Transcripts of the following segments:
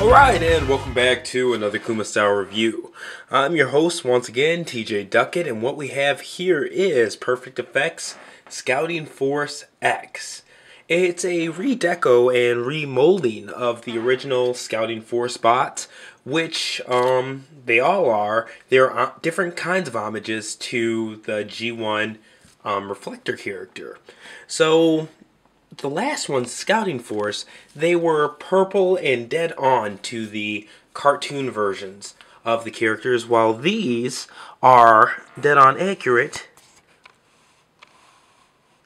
Alright, and welcome back to another Kuma Style review. I'm your host once again, TJ Duckett, and what we have here is Perfect Effects Scouting Force X. It's a redeco and remolding of the original Scouting Force bots, which they all are. They're different kinds of homages to the G1 Reflector character. So the last one, Scouting Force, they were purple and dead on to the cartoon versions of the characters, while these are dead on accurate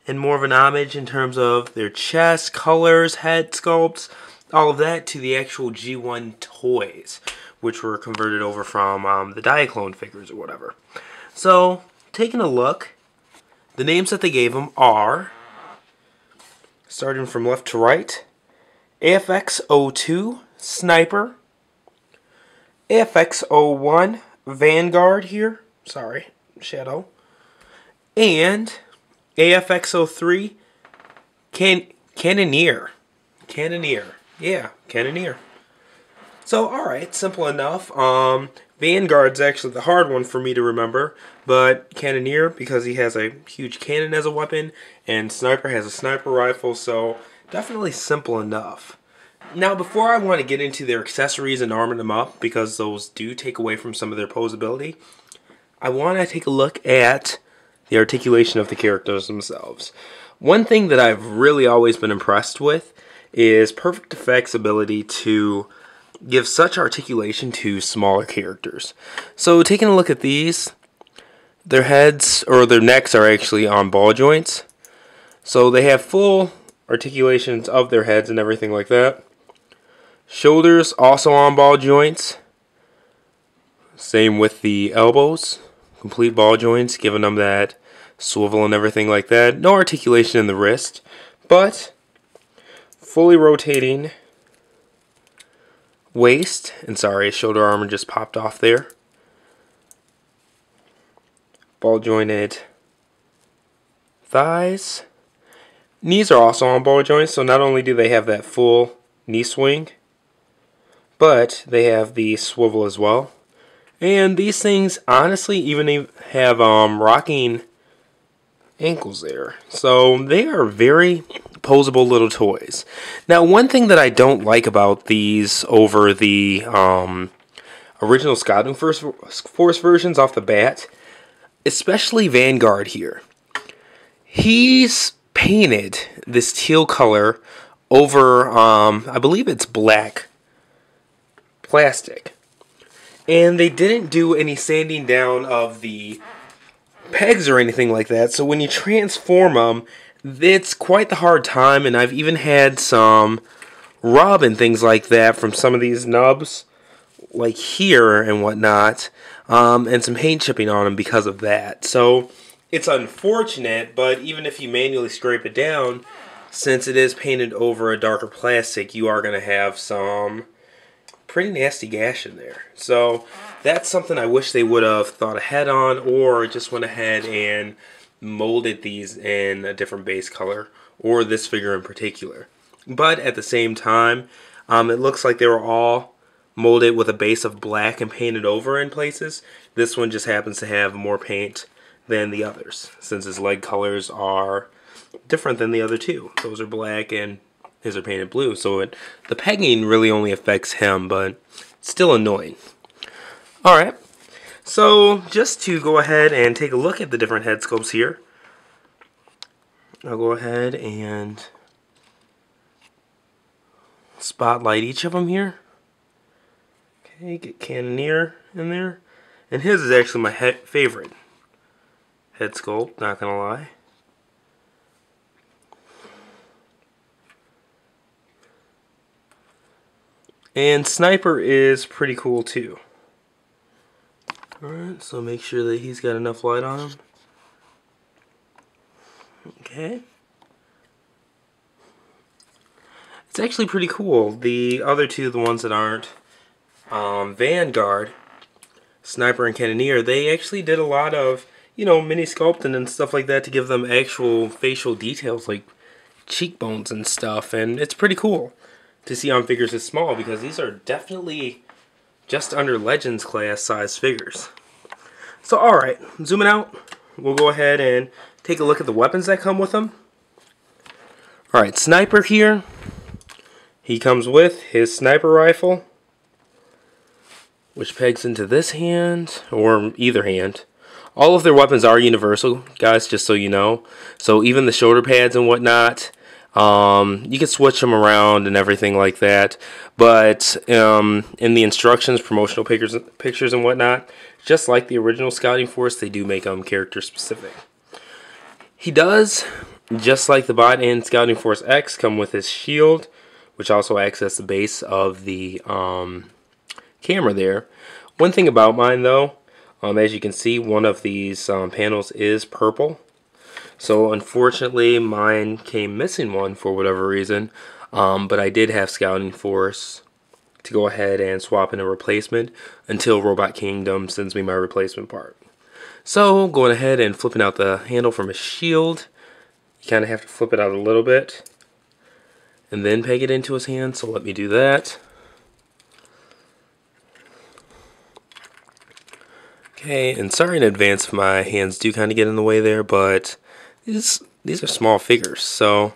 and more of an homage in terms of their chest, colors, head sculpts, all of that to the actual G1 toys, which were converted over from the Diaclone figures or whatever. So, taking a look, the names that they gave them are, starting from left to right, AFX-02 Sniper, AFX-01 Vanguard here, sorry, Shadow, and AFX-03 Cannoneer. Yeah, Cannoneer. So, alright, simple enough. Vanguard's actually the hard one for me to remember, but Cannoneer, because he has a huge cannon as a weapon, and Sniper has a sniper rifle, so definitely simple enough. Now, before I want to get into their accessories and arming them up, because those do take away from some of their posability, I want to take a look at the articulation of the characters themselves. One thing that I've really always been impressed with is Perfect Effects' ability to give such articulation to smaller characters. So taking a look at these, their heads or their necks are actually on ball joints. So they have full articulations of their heads and everything like that. Shoulders also on ball joints. Same with the elbows, complete ball joints, giving them that swivel and everything like that. No articulation in the wrist, but fully rotating waist, and sorry, shoulder armor just popped off there. Ball jointed thighs. Knees are also on ball joints, so not only do they have that full knee swing, but they have the swivel as well. And these things honestly even have rocking ankles there. So they are very posable little toys. Now, one thing that I don't like about these over the original Scouting Force versions off the bat, especially Vanguard here, he's painted this teal color over, I believe it's black plastic. And they didn't do any sanding down of the pegs or anything like that, so when you transform them, it's quite the hard time, and I've even had some rub and things like that from some of these nubs, like here and whatnot, and some paint chipping on them because of that. So it's unfortunate, but even if you manually scrape it down, since it is painted over a darker plastic, you are going to have some pretty nasty gash in there. So that's something I wish they would have thought ahead on, or just went ahead and molded these in a different base color, or this figure in particular. But at the same time, it looks like they were all molded with a base of black and painted over in places. This one just happens to have more paint than the others, since his leg colors are different than the other two. Those are black and his are painted blue, so the pegging really only affects him, but still annoying. Alright, so just to go ahead and take a look at the different head sculpts here, I'll go ahead and spotlight each of them here. Okay, get Cannoneer in there, and his is actually my favorite head sculpt, not gonna lie. And Sniper is pretty cool too. Alright, so make sure that he's got enough light on him. Okay. It's actually pretty cool. The other two, the ones that aren't Vanguard, Sniper and Cannoneer, they actually did a lot of, you know, mini sculpting and stuff like that to give them actual facial details like cheekbones and stuff, and it's pretty cool to see on figures is small, because these are definitely just under Legends class size figures. So alright, zooming out, we'll go ahead and take a look at the weapons that come with them. Alright, Sniper here. He comes with his sniper rifle, which pegs into this hand, or either hand. All of their weapons are universal, guys, just so you know. So even the shoulder pads and whatnot, you can switch them around and everything like that. But in the instructions, promotional pictures and whatnot, just like the original Scouting Force, they do make them character specific. He does, just like the bot and Scouting Force X, come with his shield, which also acts as the base of the camera there. One thing about mine, though, as you can see, one of these panels is purple. So unfortunately, mine came missing one for whatever reason. But I did have Scouting Force to go ahead and swap in a replacement until Robot Kingdom sends me my replacement part. So going ahead and flipping out the handle from his shield, you kind of have to flip it out a little bit and then peg it into his hand. So let me do that. Okay, and sorry in advance if my hands do kind of get in the way there, but these are small figures, so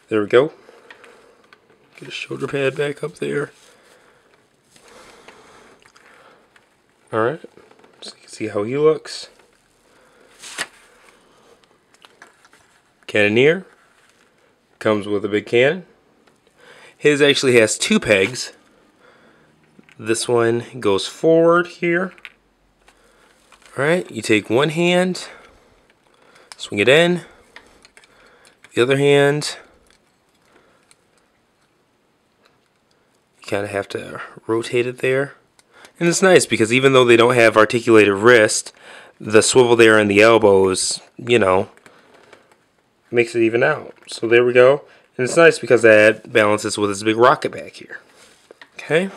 there we go. Get a shoulder pad back up there. Alright, so you can see how he looks. Cannoneer comes with a big cannon. His actually has two pegs. This one goes forward here. Alright, you take one hand, swing it in, the other hand, you kind of have to rotate it there. And it's nice because even though they don't have articulated wrist, the swivel there and the elbows, you know, makes it even out. So there we go. And it's nice because that balances with this big rocket back here. Okay.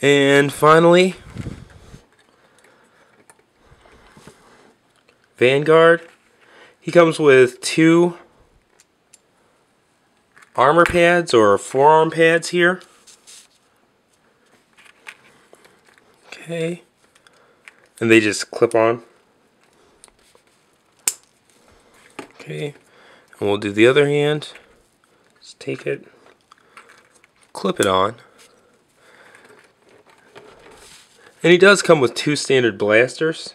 And finally, Vanguard. He comes with two armor pads or forearm pads here. Okay. And they just clip on. Okay. And we'll do the other hand. Just take it, clip it on. And he does come with two standard blasters.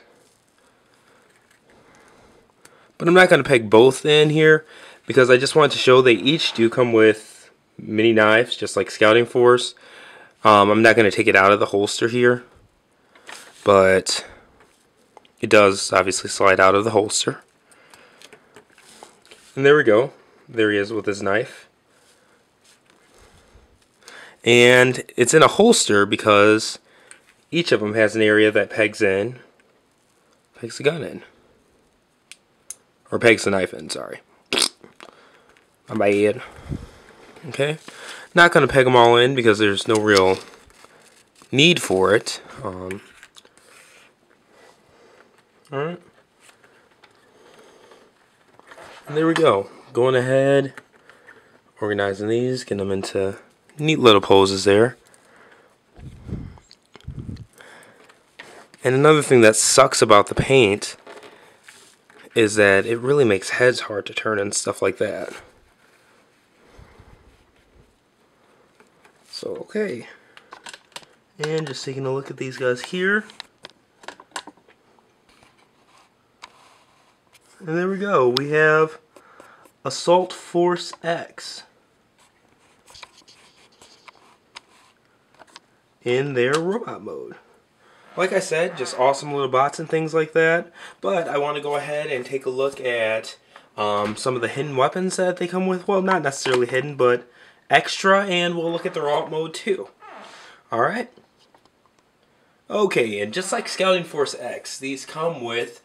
But I'm not going to peg both in here because I just wanted to show they each do come with mini knives, just like Scouting Force. I'm not going to take it out of the holster here, but it does obviously slide out of the holster. And there we go. There he is with his knife. And it's in a holster because each of them has an area that pegs the gun in. Or pegs the knife in, sorry. My bad. Okay. Not going to peg them all in because there's no real need for it. Alright. And there we go. Going ahead, organizing these, getting them into neat little poses there. And another thing that sucks about the paint is that it really makes heads hard to turn and stuff like that. So, okay. And just taking a look at these guys here. And there we go. We have Assault Force X in their robot mode. Like I said, just awesome little bots and things like that. But I want to go ahead and take a look at some of the hidden weapons that they come with. Well, not necessarily hidden, but extra. And we'll look at their alt mode too. Alright. Okay, and just like Scouting Force X, these come with,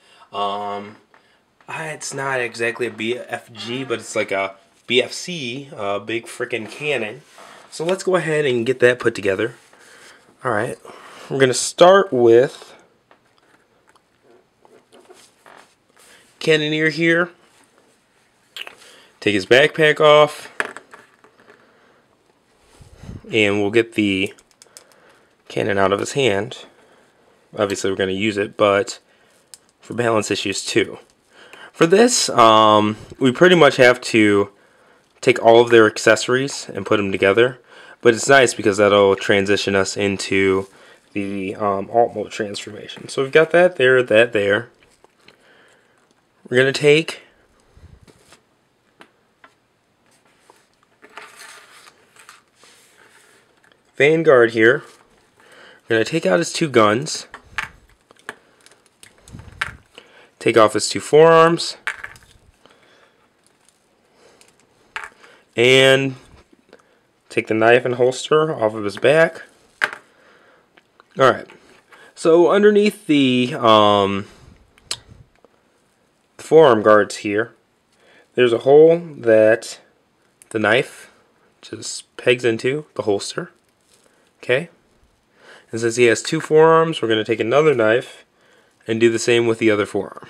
it's not exactly a BFG, but it's like a BFC, a big frickin' cannon. So let's go ahead and get that put together. Alright. We're going to start with Cannoneer here. Take his backpack off. and we'll get the cannon out of his hand. Obviously we're going to use it, but for balance issues too. For this, we pretty much have to take all of their accessories and put them together, but it's nice because that'll transition us into the alt mode transformation. So we've got that there, that there. We're going to take Vanguard here. We're going to take out his two guns, take off his two forearms, and take the knife and holster off of his back. Alright, so underneath the forearm guards here, there's a hole that the knife just pegs into, the holster. Okay? And since he has two forearms, we're going to take another knife and do the same with the other forearm.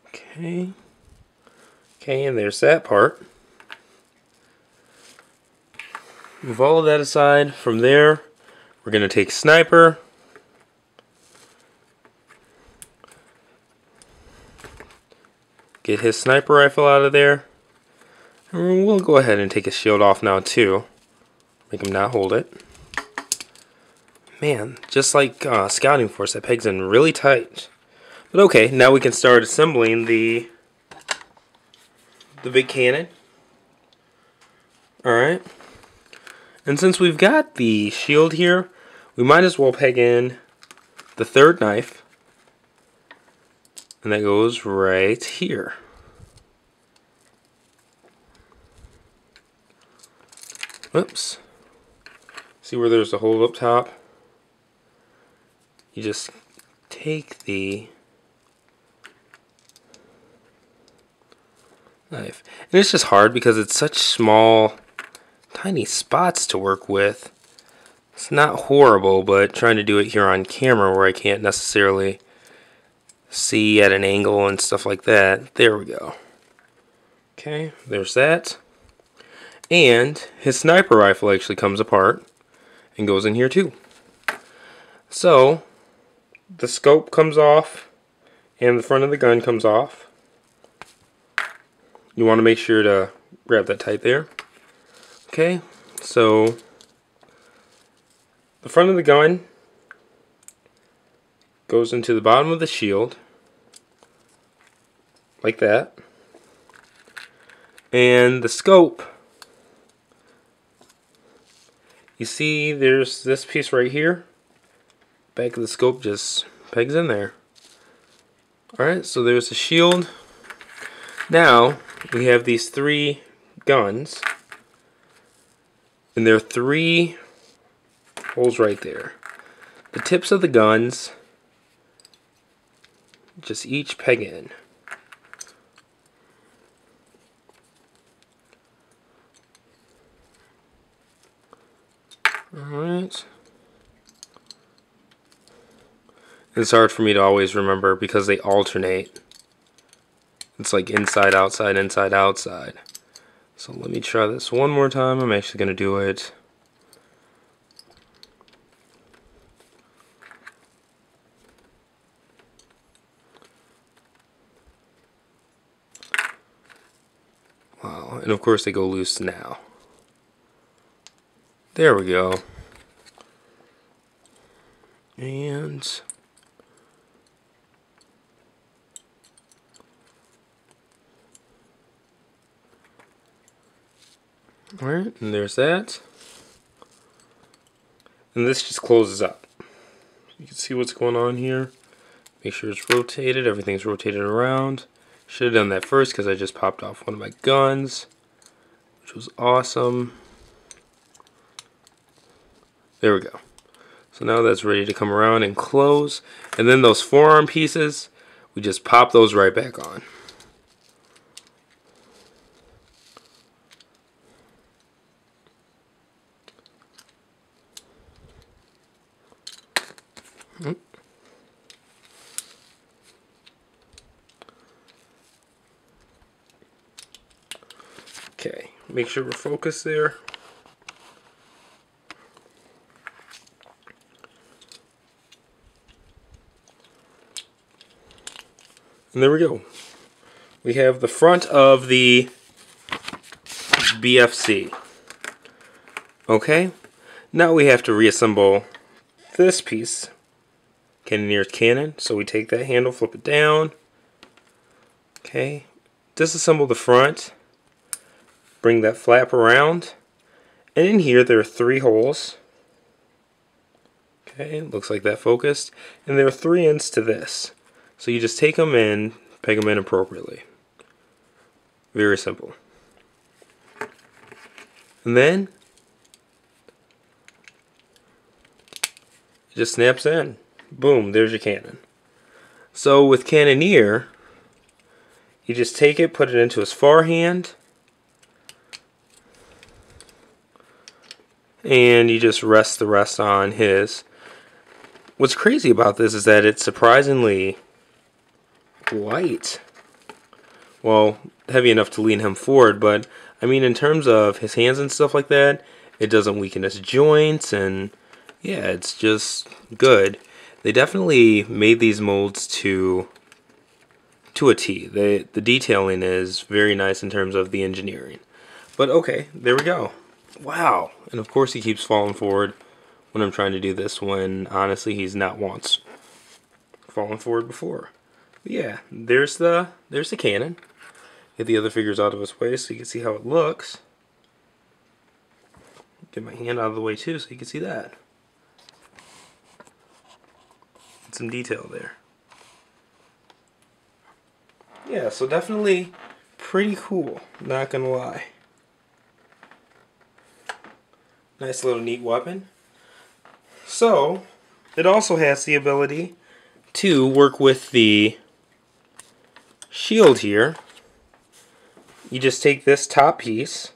Okay. Okay, and there's that part. Move all of that aside. From there, we're going to take Sniper. Get his sniper rifle out of there. And we'll go ahead and take his shield off now too. Make him not hold it. Man, just like Scouting Force, that pegs in really tight. But okay, now we can start assembling the big cannon. Alright. And since we've got the shield here, we might as well peg in the third knife. And that goes right here. Whoops. See where there's a hole up top? You just take the knife. And it's just hard because it's such small, tiny spots to work with. It's not horrible, but trying to do it here on camera where I can't necessarily see at an angle and stuff like that. There we go. Okay, there's that. And his sniper rifle actually comes apart and goes in here too. So the scope comes off and the front of the gun comes off. You want to make sure to grab that tight there. Okay, so the front of the gun goes into the bottom of the shield like that. And the scope, you see there's this piece right here. Back of the scope just pegs in there. Alright, so there's the shield. Now we have these three guns. And there are three holes right there. The tips of the guns just each peg in. Alright. It's hard for me to always remember because they alternate. It's like inside, outside, inside, outside. So let me try this one more time. I'm actually going to do it. Wow, and of course they go loose now. There we go. And alright, and there's that. And this just closes up. You can see what's going on here. Make sure it's rotated, everything's rotated around. Should have done that first because I just popped off one of my guns, which was awesome. There we go. So now that's ready to come around and close. And then those forearm pieces, we just pop those right back on. Okay, make sure we're focused there. And there we go. We have the front of the BFC. Okay, now we have to reassemble this piece, Cannoneer's cannon. So we take that handle, flip it down. Okay, disassemble the front, bring that flap around, and in here there are 3 holes. Okay, looks like that focused. And there are 3 ends to this. So you just take them in, peg them in appropriately. Very simple. And then it just snaps in. Boom, there's your cannon. So with Cannoneer, you just take it, put it into his forehand, and you just rest the rest on his. What's crazy about this is that it's surprisingly light. Well, heavy enough to lean him forward, but I mean in terms of his hands and stuff like that, it doesn't weaken his joints, and yeah, it's just good. They definitely made these molds to a T. The detailing is very nice in terms of the engineering. But okay, there we go. Wow. And of course he keeps falling forward when I'm trying to do this, when honestly he's not once fallen forward before. But yeah, there's the cannon. Get the other figures out of his way so you can see how it looks. Get my hand out of the way too so you can see that. Get some detail there. Yeah, so definitely pretty cool, not gonna lie. Nice little neat weapon. So, it also has the ability to work with the shield here. You just take this top piece,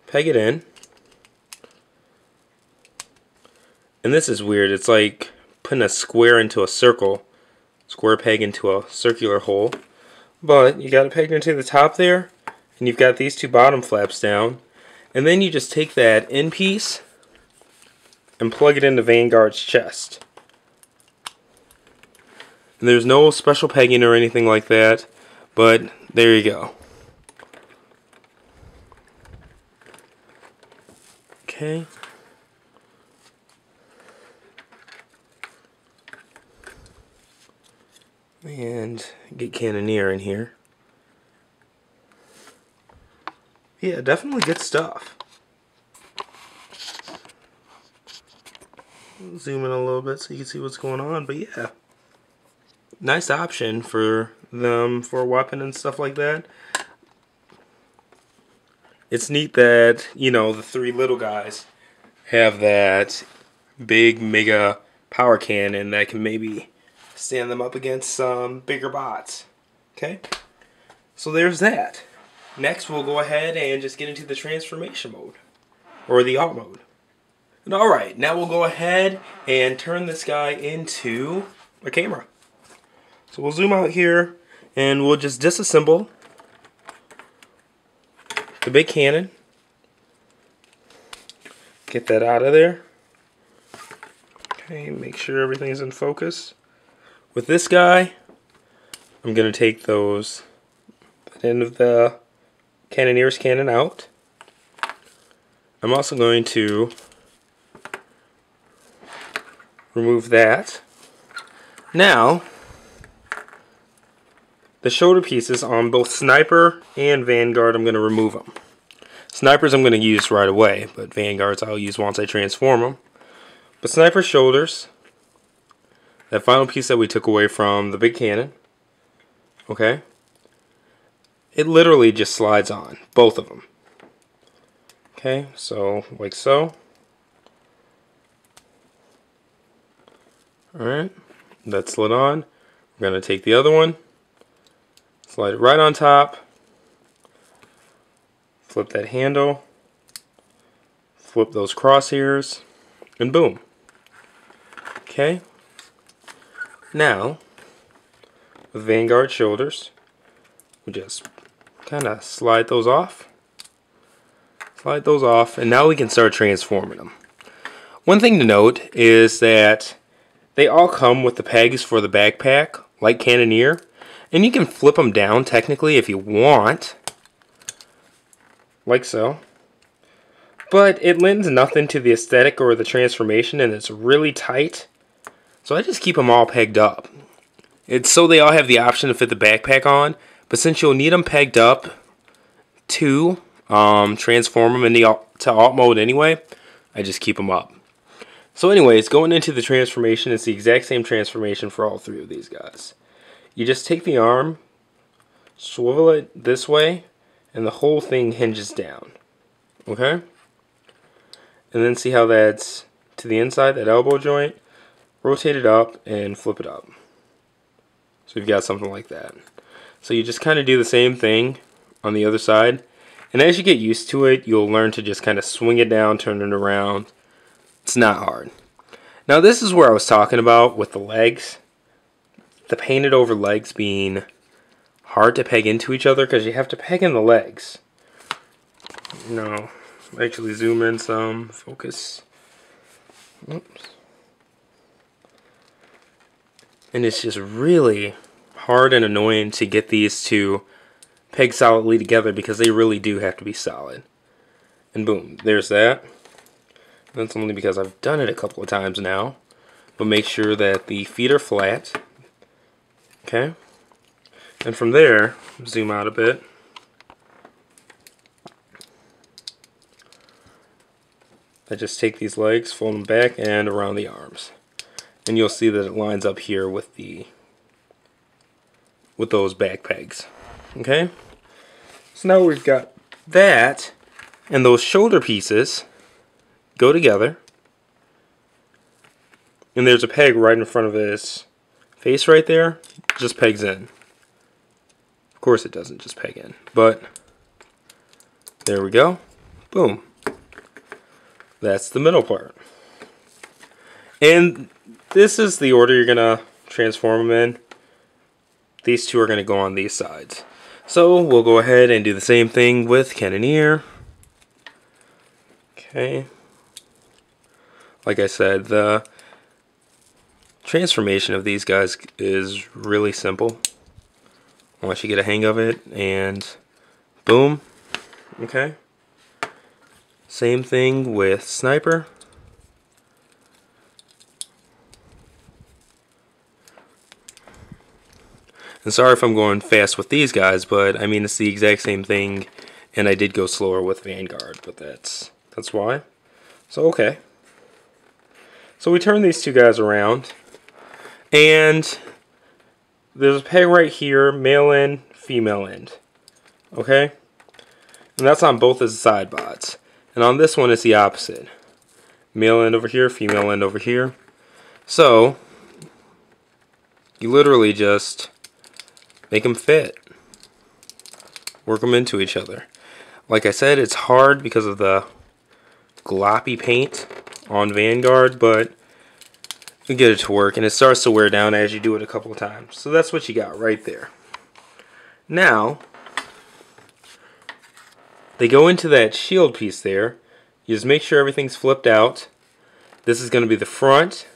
peg it in, and this is weird. It's like putting a square into a circle, square peg into a circular hole. But you got it pegged into the top there, and you've got these 2 bottom flaps down, and then you just take that end piece and plug it into Vanguard's chest. And there's no special pegging or anything like that, but there you go. Okay. And get Cannoneer in here. Yeah, definitely good stuff. Zoom in a little bit so you can see what's going on, but yeah. Nice option for them for a weapon and stuff like that. It's neat that, you know, the 3 little guys have that big mega power cannon that can maybe stand them up against some bigger bots. Okay? So there's that. Next we'll go ahead and just get into the transformation mode. Or the alt mode. And alright, now we'll go ahead and turn this guy into a camera. So we'll zoom out here and we'll just disassemble the big cannon. Get that out of there. Okay, make sure everything's in focus. With this guy, I'm going to take that end of the Cannoneer's cannon out. I'm also going to remove that. Now, the shoulder pieces on both Sniper and Vanguard, I'm going to remove them. Snipers I'm going to use right away, but Vanguards I'll use once I transform them. But Sniper shoulders, that final piece that we took away from the big cannon, okay, it literally just slides on, both of them. Okay, so like so. Alright, that slid on. We're going to take the other one, slide it right on top, flip that handle, flip those crosshairs, and boom. Okay, now with Vanguard shoulders, we just kind of slide those off. Slide those off, and now we can start transforming them. One thing to note is that they all come with the pegs for the backpack, like Cannoneer, and you can flip them down technically if you want, like so. But it lends nothing to the aesthetic or the transformation, and it's really tight. So I just keep them all pegged up. It's so they all have the option to fit the backpack on, but since you'll need them pegged up to transform them into alt mode anyway, I just keep them up. So anyways, going into the transformation, it's the exact same transformation for all three of these guys. You just take the arm, swivel it this way, and the whole thing hinges down. Okay? And then see how that's to the inside, that elbow joint. Rotate it up and flip it up. So we've got something like that. So you just kind of do the same thing on the other side. And as you get used to it, you'll learn to just kind of swing it down, turn it around. It's not hard. Now this is where I was talking about with the legs. The painted over legs being hard to peg into each other because you have to peg in the legs. No, actually zoom in some, focus. Oops. And it's just really hard and annoying to get these to peg solidly together because they really do have to be solid. And boom, there's that. That's only because I've done it a couple of times now. But make sure that the feet are flat. Okay? And from there, zoom out a bit. I just take these legs, fold them back and around the arms. And you'll see that it lines up here with those back pegs. Okay? So now we've got that, and those shoulder pieces go together. And there's a peg right in front of his face right there. Just pegs in. Of course it doesn't just peg in, but there we go. Boom. That's the middle part. And this is the order you're going to transform them in. These two are going to go on these sides. So we'll go ahead and do the same thing with Cannoneer. Okay. Like I said, the transformation of these guys is really simple. Once you get a hang of it, and boom. Okay. Same thing with Sniper. And sorry if I'm going fast with these guys, but I mean it's the exact same thing, and I did go slower with Vanguard, but that's why. So okay. So we turn these two guys around, and there's a peg right here, male end, female end. Okay? And that's on both of the side bots. And on this one it's the opposite. Male end over here, female end over here. So you literally just make them fit. Work them into each other. Like I said, it's hard because of the gloppy paint on Vanguard, but you get it to work, and it starts to wear down as you do it a couple of times. So that's what you got right there. Now, they go into that shield piece there. You just make sure everything's flipped out. This is going to be the front.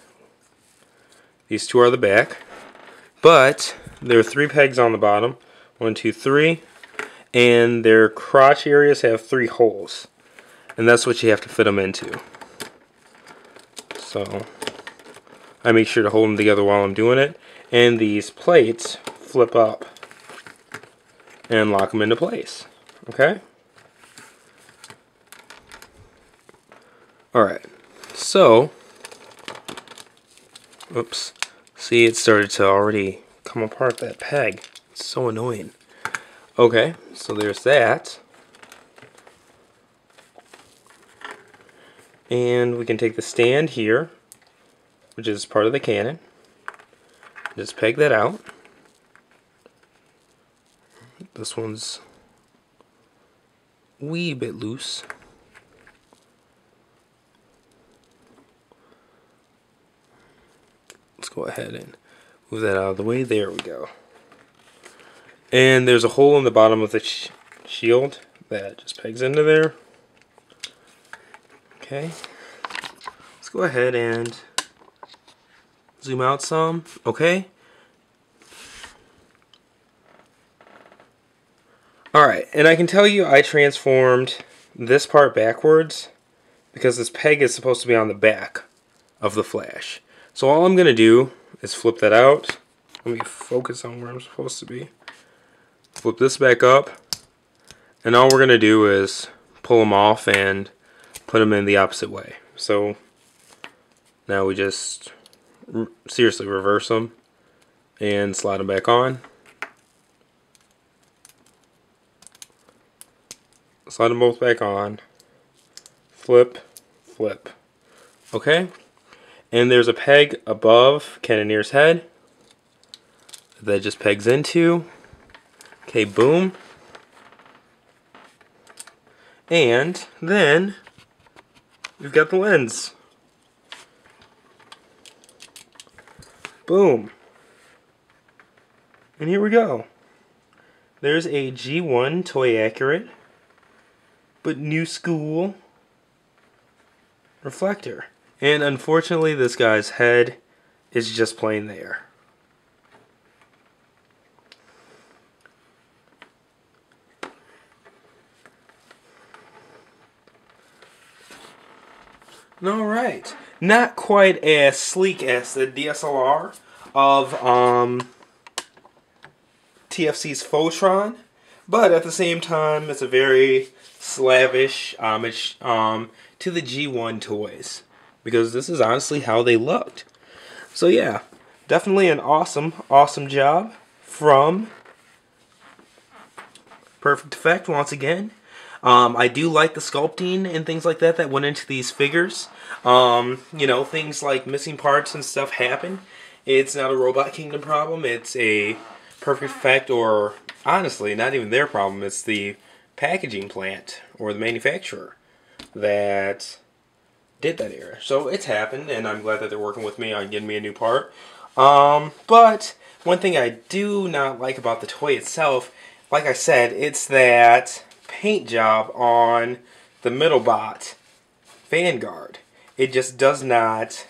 These two are the back. But there are 3 pegs on the bottom. 1, 2, 3. And their crotch areas have 3 holes. And that's what you have to fit them into. So I make sure to hold them together while I'm doing it. And these plates flip up and lock them into place. Okay? Alright. So, oops. See, it started to already come apart, that peg. It's so annoying. Okay, so there's that. And we can take the stand here, which is part of the cannon. Just peg that out. This one's a wee bit loose. Let's go ahead and move that out of the way. There we go. And there's a hole in the bottom of the shield that just pegs into there. Okay, let's go ahead and zoom out some. Okay. Alright, and I can tell you I transformed this part backwards because this peg is supposed to be on the back of the flash. So all I'm going to do is flip that out. Let me focus on where I'm supposed to be. Flip this back up. And all we're going to do is pull them off and put them in the opposite way. So now we just seriously reverse them and slide them back on. Slide them both back on. Flip, flip. Okay? And there's a peg above Cannoneer's head that just pegs into. Okay, boom. And then we've got the lens. Boom. And here we go. There's a G1 Toy Accurate, but new school reflector. And unfortunately, this guy's head is just plain there. Alright, not quite as sleek as the DSLR of TFC's Photron, but at the same time, it's a very slavish homage to the G1 toys, because this is honestly how they looked. So yeah, definitely an awesome job from Perfect Effect once again. I do like the sculpting and things like that went into these figures. You know, things like missing parts and stuff happen. It's not a Robot Kingdom problem. It's a Perfect Effect, or honestly, not even their problem. It's the packaging plant or the manufacturer that did that error. So it's happened, and I'm glad that they're working with me on getting me a new part. But one thing I do not like about the toy itself, like I said, it's that paint job on the middle bot, Vanguard. It just does not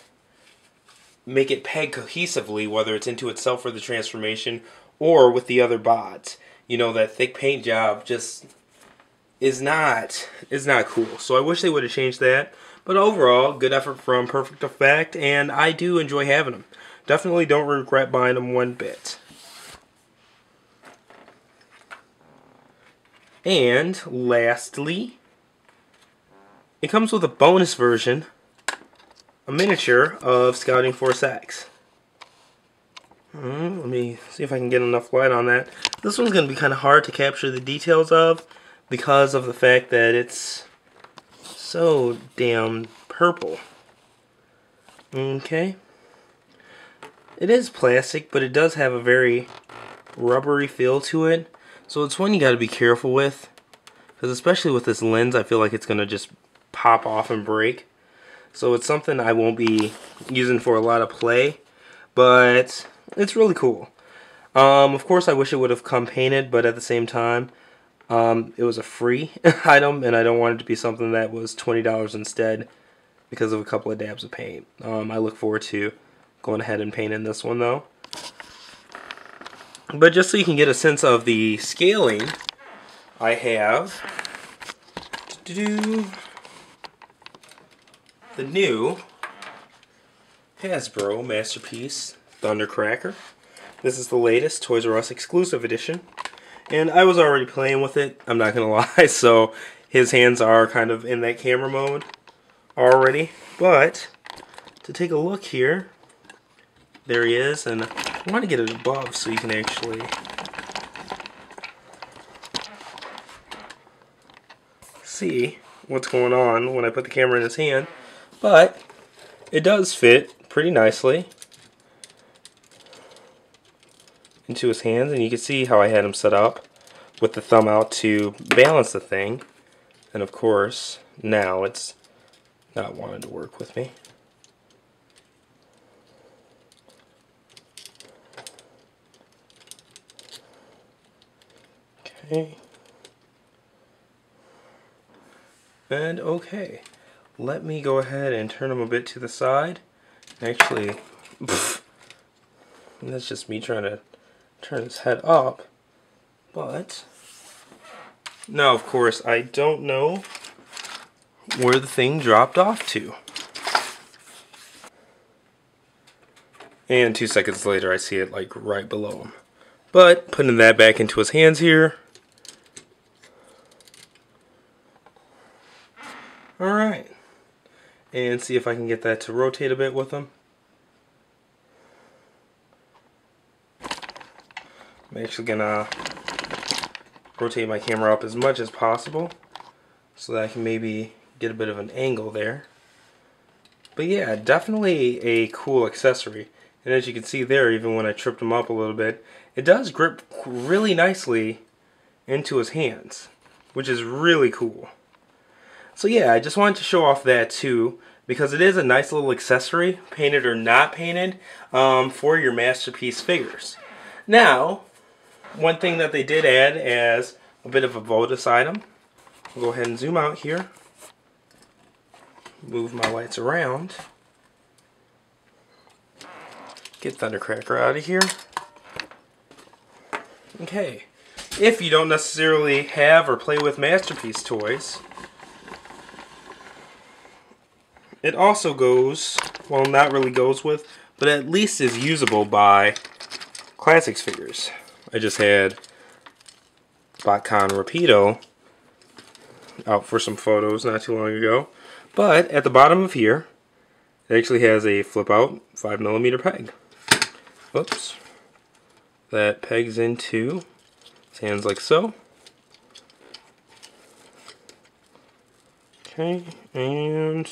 make it peg cohesively, whether it's into itself for the transformation or with the other bots. You know, that thick paint job just is not cool. So I wish they would have changed that. But overall, good effort from Perfect Effect, and I do enjoy having them. Definitely don't regret buying them one bit. And lastly, it comes with a bonus version, a miniature of Scouting Force X. Let me see if I can get enough light on that. This one's going to be kind of hard to capture the details of because of the fact that it's so damn purple. Okay. It is plastic, but it does have a very rubbery feel to it. So it's one you got to be careful with, because especially with this lens, I feel like it's going to just pop off and break. So it's something I won't be using for a lot of play, but it's really cool. Of course, I wish it would have come painted, but at the same time, it was a free item, and I don't want it to be something that was $20 instead because of a couple of dabs of paint. I look forward to going ahead and painting this one, though. But just so you can get a sense of the scaling, I have the new Hasbro Masterpiece Thundercracker. This is the latest Toys R Us exclusive edition. And I was already playing with it, I'm not going to lie, so his hands are kind of in that camera mode already. But to take a look here, there he is, and I want to get it above so you can actually see what's going on when I put the camera in his hand. But it does fit pretty nicely into his hands, and you can see how I had him set up with the thumb out to balance the thing. And of course, now it's not wanting to work with me. Okay. And okay, let me go ahead and turn him a bit to the side. Actually, that's just me trying to turn his head up. But now, of course, I don't know where the thing dropped off to. And 2 seconds later, I see it like right below him. But putting that back into his hands here. Alright. And see if I can get that to rotate a bit with him. I'm actually gonna rotate my camera up as much as possible so that I can maybe get a bit of an angle there. But yeah, definitely a cool accessory. And as you can see there, even when I tripped him up a little bit, it does grip really nicely into his hands, which is really cool. So yeah, I just wanted to show off that too, because it is a nice little accessory, painted or not painted, for your masterpiece figures. Now, one thing that they did add as a bit of a bonus item, I'll go ahead and zoom out here, move my lights around, get Thundercracker out of here. Okay, if you don't necessarily have or play with masterpiece toys, it also goes, well, not really goes with, but at least is usable by classics figures. I just had BotCon Rapido out for some photos not too long ago. But at the bottom of here, it actually has a flip out 5mm peg. Whoops. That pegs into his hands like so. Okay, and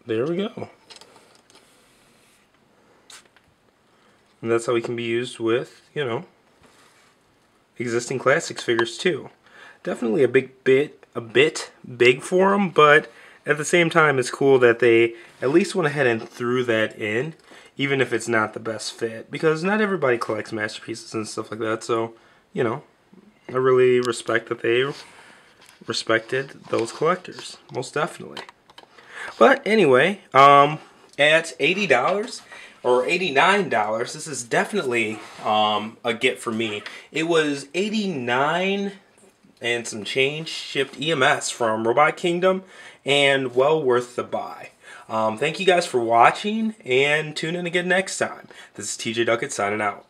there we go. And that's how he can be used with, you know, existing classics figures too. Definitely a bit big for him, but at the same time it's cool that they at least went ahead and threw that in, even if it's not the best fit, because not everybody collects masterpieces and stuff like that. So, you know, I really respect that they respected those collectors, most definitely. But anyway, at $80 or $89, this is definitely a get for me. It was $89 and some change shipped EMS from Robot Kingdom, and well worth the buy. Thank you guys for watching, and tune in again next time. This is TJ Duckett signing out.